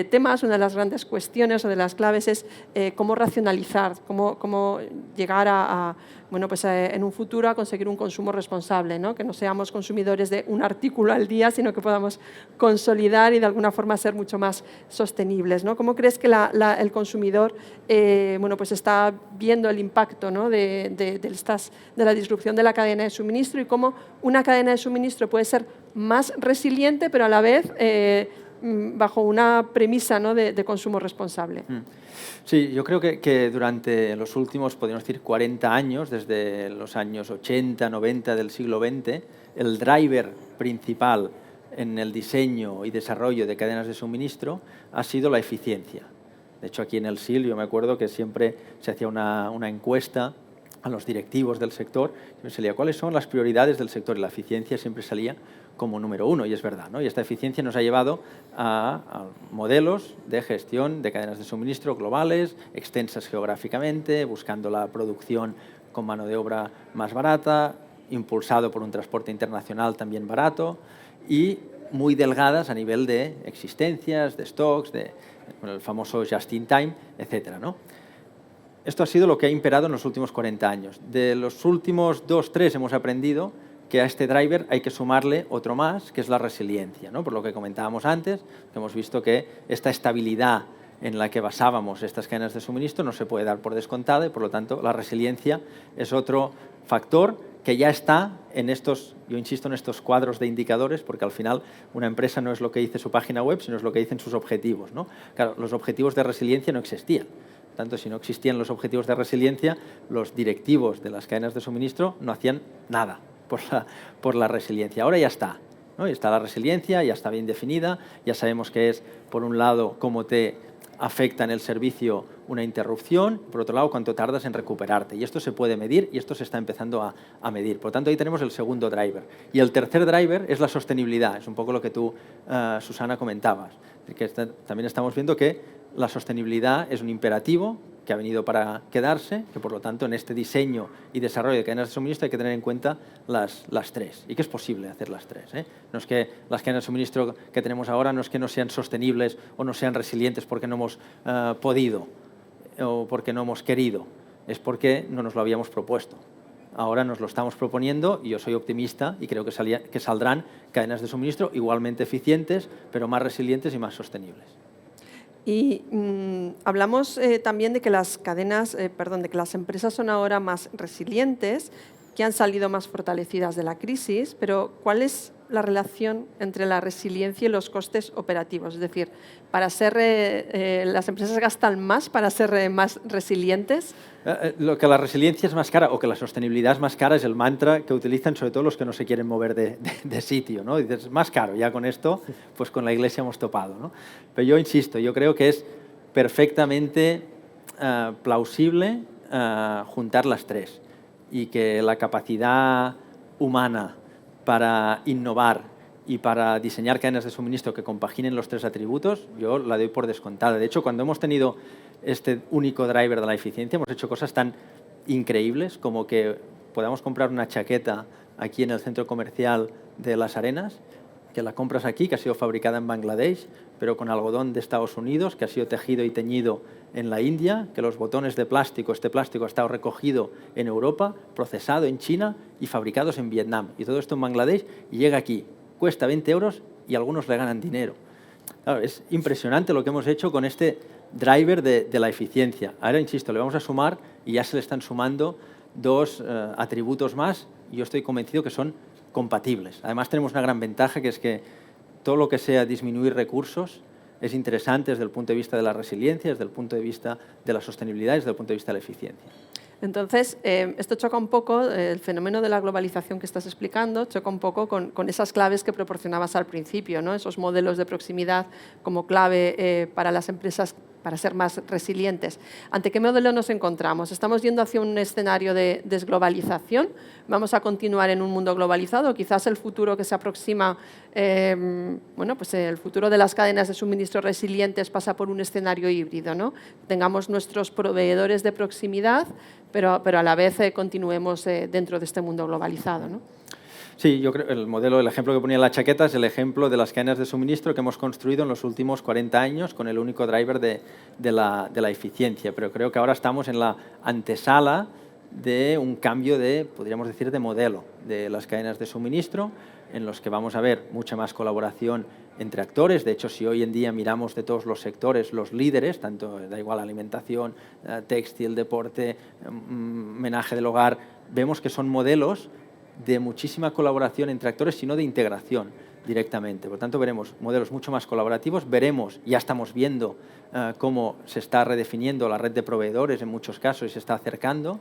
temas, una de las grandes cuestiones o de las claves es cómo racionalizar, cómo llegar a bueno, pues, en un futuro a conseguir un consumo responsable, ¿no? Que no seamos consumidores de un artículo al día, sino que podamos consolidar y de alguna forma ser mucho más sostenibles, ¿no? ¿Cómo crees que el consumidor bueno, pues está viendo el impacto, ¿no? de la disrupción de la cadena de suministro, y cómo una cadena de suministro puede ser más resiliente, pero a la vez bajo una premisa, ¿no? de consumo responsable? Sí, yo creo que durante los últimos, podríamos decir, 40 años, desde los años 80, 90 del siglo XX, el driver principal en el diseño y desarrollo de cadenas de suministro ha sido la eficiencia. De hecho, aquí en el SIL yo me acuerdo que siempre se hacía una encuesta a los directivos del sector, y me salía cuáles son las prioridades del sector, y la eficiencia siempre salía como número uno, y es verdad, ¿no? Y esta eficiencia nos ha llevado a modelos de gestión de cadenas de suministro globales, extensas geográficamente, buscando la producción con mano de obra más barata, impulsado por un transporte internacional también barato, y muy delgadas a nivel de existencias, de stocks, el famoso just-in-time, etcétera, ¿no? Esto ha sido lo que ha imperado en los últimos 40 años. De los últimos 2, 3 hemos aprendido que a este driver hay que sumarle otro más, que es la resiliencia, ¿no? Por lo que comentábamos antes, que hemos visto que esta estabilidad en la que basábamos estas cadenas de suministro no se puede dar por descontada, y por lo tanto la resiliencia es otro factor que ya está en estos, yo insisto en estos cuadros de indicadores, porque al final una empresa no es lo que dice su página web, sino es lo que dicen sus objetivos, ¿no? Claro, los objetivos de resiliencia no existían. Por tanto, si no existían los objetivos de resiliencia, los directivos de las cadenas de suministro no hacían nada por la resiliencia. Ahora ya está, ¿no? Ya está la resiliencia, ya está bien definida, ya sabemos que es, por un lado, cómo te afecta en el servicio una interrupción, por otro lado, cuánto tardas en recuperarte. Y esto se puede medir, y esto se está empezando a medir. Por lo tanto, ahí tenemos el segundo driver. Y el tercer driver es la sostenibilidad. Es un poco lo que tú, Susana, comentabas. Que también estamos viendo que la sostenibilidad es un imperativo que ha venido para quedarse, que por lo tanto en este diseño y desarrollo de cadenas de suministro hay que tener en cuenta las tres, y que es posible hacer las tres, ¿eh? No es que las cadenas de suministro que tenemos ahora no es que no sean sostenibles o no sean resilientes porque no hemos podido o porque no hemos querido, es porque no nos lo habíamos propuesto. Ahora nos lo estamos proponiendo, y yo soy optimista y creo que saldrán cadenas de suministro igualmente eficientes, pero más resilientes y más sostenibles. Y hablamos también de que las cadenas, de que las empresas son ahora más resilientes, que han salido más fortalecidas de la crisis, pero ¿cuál es la relación entre la resiliencia y los costes operativos? Es decir, ¿las empresas gastan más para ser más resilientes? Lo que la resiliencia es más cara o que la sostenibilidad es más cara es el mantra que utilizan sobre todo los que no se quieren mover de sitio, ¿no? Dices, más caro, ya con esto, pues con la Iglesia hemos topado, ¿no? Pero yo insisto, yo creo que es perfectamente plausible juntar las tres y que la capacidad humana para innovar y para diseñar cadenas de suministro que compaginen los tres atributos, yo la doy por descontada. De hecho, cuando hemos tenido este único driver de la eficiencia, hemos hecho cosas tan increíbles como que podamos comprar una chaqueta aquí en el centro comercial de Las Arenas, que la compras aquí, que ha sido fabricada en Bangladesh, pero con algodón de Estados Unidos, que ha sido tejido y teñido en la India, que los botones de plástico, este plástico ha estado recogido en Europa, procesado en China y fabricados en Vietnam. Y todo esto en Bangladesh y llega aquí. Cuesta 20 euros y algunos le ganan dinero. Claro, es impresionante lo que hemos hecho con este driver de la eficiencia. Ahora, insisto, le vamos a sumar y ya se le están sumando dos atributos más y yo estoy convencido que son compatibles. Además, tenemos una gran ventaja, que es que todo lo que sea disminuir recursos es interesante desde el punto de vista de la resiliencia, desde el punto de vista de la sostenibilidad y desde el punto de vista de la eficiencia. Entonces, esto choca un poco, el fenómeno de la globalización que estás explicando, choca un poco con esas claves que proporcionabas al principio, ¿no? Esos modelos de proximidad como clave para las empresas para ser más resilientes. ¿Ante qué modelo nos encontramos? ¿Estamos yendo hacia un escenario de desglobalización? ¿Vamos a continuar en un mundo globalizado? Quizás el futuro que se aproxima, pues el futuro de las cadenas de suministro resilientes pasa por un escenario híbrido, ¿no? Tengamos nuestros proveedores de proximidad, pero a la vez continuemos dentro de este mundo globalizado, ¿no? Sí, yo creo el ejemplo que ponía en la chaqueta es el ejemplo de las cadenas de suministro que hemos construido en los últimos 40 años con el único driver de la eficiencia. Pero creo que ahora estamos en la antesala de un cambio podríamos decir, de modelo de las cadenas de suministro, en los que vamos a ver mucha más colaboración entre actores. De hecho, si hoy en día miramos de todos los sectores, los líderes, tanto da igual alimentación, textil, deporte, menaje del hogar, vemos que son modelos de muchísima colaboración entre actores, sino de integración directamente. Por tanto, veremos modelos mucho más colaborativos, ya estamos viendo cómo se está redefiniendo la red de proveedores en muchos casos y se está acercando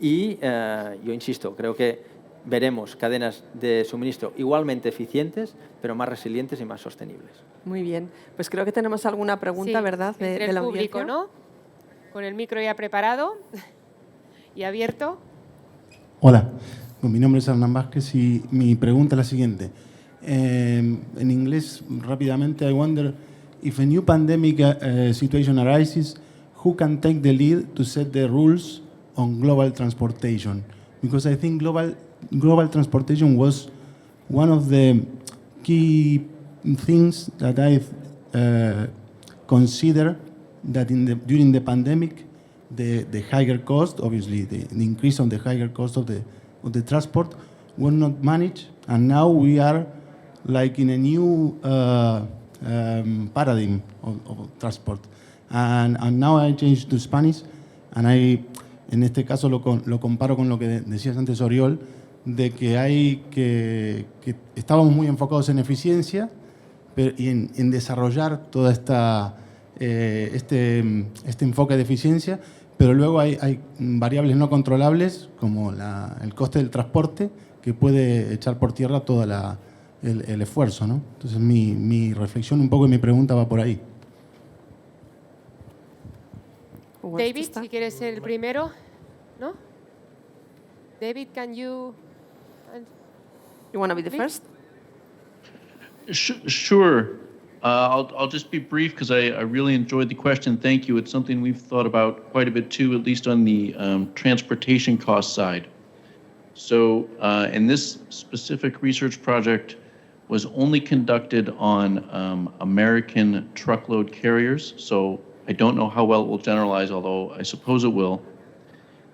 y yo insisto, creo que veremos cadenas de suministro igualmente eficientes, pero más resilientes y más sostenibles. Muy bien, pues creo que tenemos alguna pregunta, sí, ¿verdad? De la público, audiencia, ¿no? Con el micro ya preparado y abierto. Hola. Mi nombre es Hernán Vázquez y mi pregunta es la siguiente. En inglés, rápidamente, I wonder if a new pandemic situation arises, who can take the lead to set the rules on global transportation? Because I think global transportation was one of the key things that I consider that during the pandemic, the higher cost, obviously the increase on the higher cost of the transport were not managed, and now we are like in a new paradigm of transport. And now I change to Spanish, and en este caso lo comparo con lo que decías antes, Oriol, de que estábamos muy enfocados en eficiencia y en desarrollar toda este enfoque de eficiencia, pero luego hay variables no controlables como el coste del transporte que puede echar por tierra todo el esfuerzo, ¿no? Entonces mi reflexión un poco y mi pregunta va por ahí. David, si quieres ser el primero, ¿no? David, can you... You want to be the first? Sure. I'll just be brief because I really enjoyed the question. Thank you. It's something we've thought about quite a bit too, at least on the transportation cost side. So, and this specific research project was only conducted on American truckload carriers. So I don't know how well it will generalize, although I suppose it will.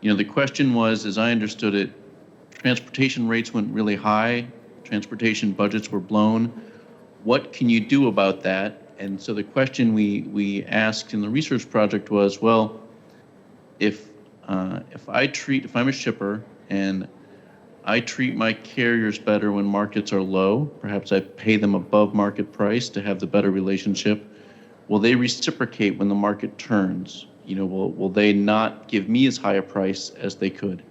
You know, the question was, as I understood it, transportation rates went really high, transportation budgets were blown. What can you do about that? And so the question we asked in the research project was, well, if I'm a shipper and I treat my carriers better when markets are low, perhaps I pay them above market price to have the better relationship, will they reciprocate when the market turns? Will they not give me as high a price as they could?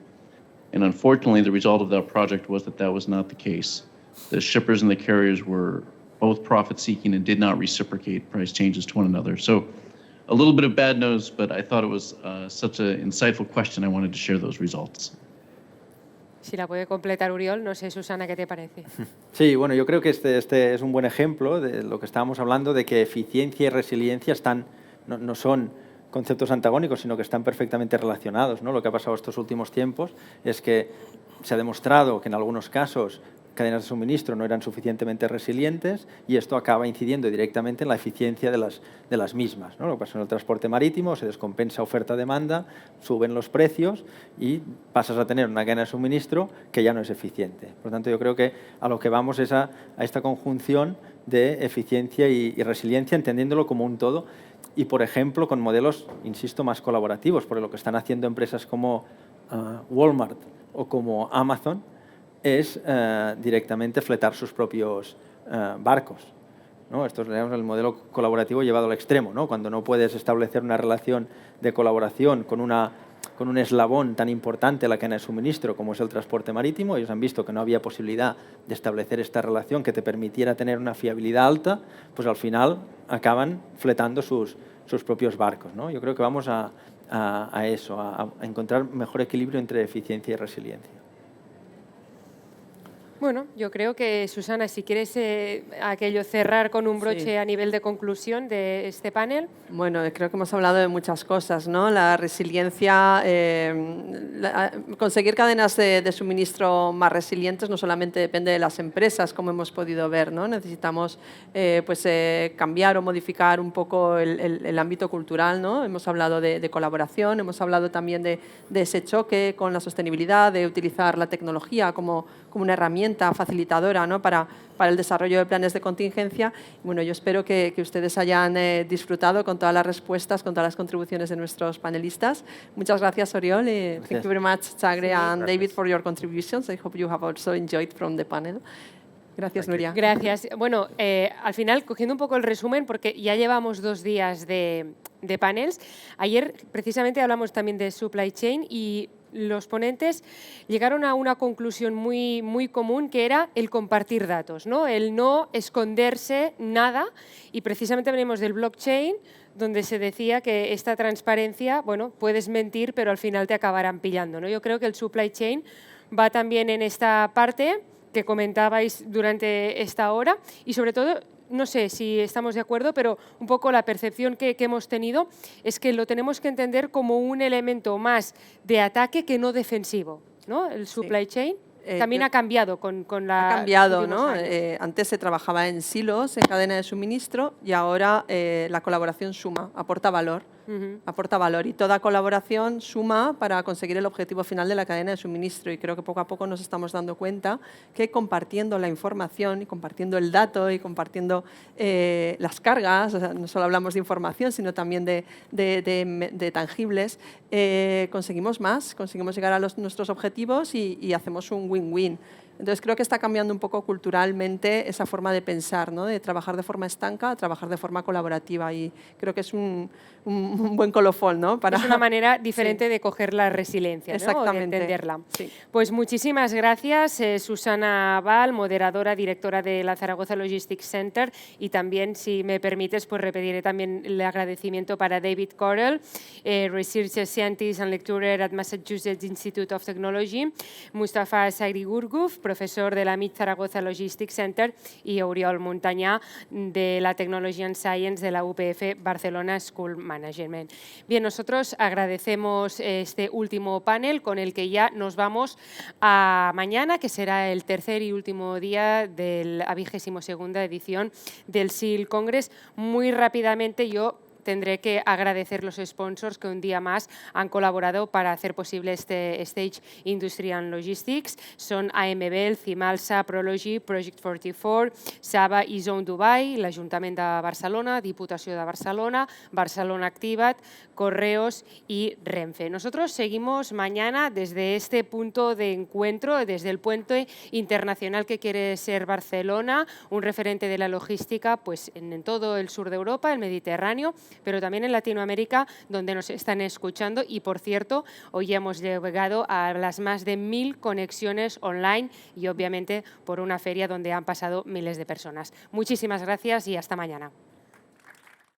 And unfortunately, the result of that project was that was not the case. The shippers and the carriers were both profit-seeking and did not reciprocate price changes to one another. So a little bit of bad news, but I thought it was such an insightful question, I wanted to share those results. Si la puede completar Uriol, no sé, Susana, ¿qué te parece? Sí, bueno, yo creo que este es un buen ejemplo de lo que estábamos hablando, de que eficiencia y resiliencia no son conceptos antagónicos, sino que están perfectamente relacionados, ¿no? Lo que ha pasado estos últimos tiempos es que se ha demostrado que en algunos casos cadenas de suministro no eran suficientemente resilientes y esto acaba incidiendo directamente en la eficiencia de las mismas, ¿no? Lo que pasa en el transporte marítimo, se descompensa oferta-demanda, suben los precios y pasas a tener una cadena de suministro que ya no es eficiente. Por lo tanto, yo creo que a lo que vamos es a esta conjunción de eficiencia y resiliencia, entendiéndolo como un todo y, por ejemplo, con modelos, insisto, más colaborativos, porque lo que están haciendo empresas como Walmart o como Amazon es directamente fletar sus propios barcos, ¿no? Esto es el modelo colaborativo llevado al extremo, ¿no? Cuando no puedes establecer una relación de colaboración con un eslabón tan importante en la cadena de suministro como es el transporte marítimo. Ellos han visto que no había posibilidad de establecer esta relación que te permitiera tener una fiabilidad alta, pues al final acaban fletando sus propios barcos, ¿no? Yo creo que vamos a eso, a encontrar mejor equilibrio entre eficiencia y resiliencia. Bueno, yo creo que, Susana, si quieres cerrar con un broche a nivel de conclusión de este panel. Bueno, creo que hemos hablado de muchas cosas, ¿no? La resiliencia, conseguir cadenas de suministro más resilientes no solamente depende de las empresas, como hemos podido ver, ¿no? Necesitamos cambiar o modificar un poco el ámbito cultural, ¿no? Hemos hablado de colaboración, hemos hablado también de ese choque con la sostenibilidad, de utilizar la tecnología como una herramienta facilitadora, ¿no? para el desarrollo de planes de contingencia. Bueno, yo espero que ustedes hayan disfrutado con todas las respuestas, con todas las contribuciones de nuestros panelistas. Muchas gracias, Oriol. Thank you very much, Chagre and David, for your contributions. I hope you have also enjoyed from the panel. Gracias, Nuria. Gracias. Bueno, al final, cogiendo un poco el resumen, porque ya llevamos 2 días de panels, ayer precisamente hablamos también de supply chain y los ponentes llegaron a una conclusión muy, muy común, que era el compartir datos, ¿no? El no esconderse nada, y precisamente venimos del blockchain, donde se decía que esta transparencia, bueno, puedes mentir, pero al final te acabarán pillando, ¿no? Yo creo que el supply chain va también en esta parte que comentabais durante esta hora y, sobre todo, no sé si estamos de acuerdo, pero un poco la percepción que hemos tenido es que lo tenemos que entender como un elemento más de ataque que no defensivo, ¿no? El supply chain también ha cambiado con la... Ha cambiado, ¿no? Antes se trabajaba en silos, en cadena de suministro, y ahora la colaboración suma, aporta valor. Aporta valor, y toda colaboración suma para conseguir el objetivo final de la cadena de suministro, y creo que poco a poco nos estamos dando cuenta que compartiendo la información y compartiendo el dato y compartiendo las cargas, o sea, no solo hablamos de información sino también de tangibles, conseguimos más, conseguimos llegar a nuestros objetivos y hacemos un win-win. Entonces creo que está cambiando un poco culturalmente esa forma de pensar, ¿no? De trabajar de forma estanca a trabajar de forma colaborativa, y creo que es un buen colofón, ¿no? Es una manera diferente de coger la resiliencia, ¿no? Exactamente. De entenderla. Sí. Pues muchísimas gracias, Susana Val, moderadora, directora de la Zaragoza Logistics Center, y también, si me permites, pues repetiré también el agradecimiento para David Correll, Research Scientist and Lecturer at Massachusetts Institute of Technology, Mustafa Sairi-Gurguf, profesor de la MIT Zaragoza Logistics Center, y Oriol Montañá, de la Technology and Science de la UPF Barcelona School Management. Bien, nosotros agradecemos este último panel, con el que ya nos vamos a mañana, que será el tercer y último día de la 22ª edición del SIL Congress. Muy rápidamente, yo tendré que agradecer los sponsors que un día más han colaborado para hacer posible este Stage Industry and Logistics. Son AMBL, Cimalsa, Prology, Project 44, Saba i Zone Dubai, l'Ajuntament de Barcelona, Diputació de Barcelona, Barcelona Activat, Correos y Renfe. Nosotros seguimos mañana desde este punto de encuentro, desde el puente internacional que quiere ser Barcelona, un referente de la logística pues, en todo el sur de Europa, el Mediterráneo, pero también en Latinoamérica, donde nos están escuchando. Y, por cierto, hoy hemos llegado a las más de 1000 conexiones online y, obviamente, por una feria donde han pasado miles de personas. Muchísimas gracias y hasta mañana.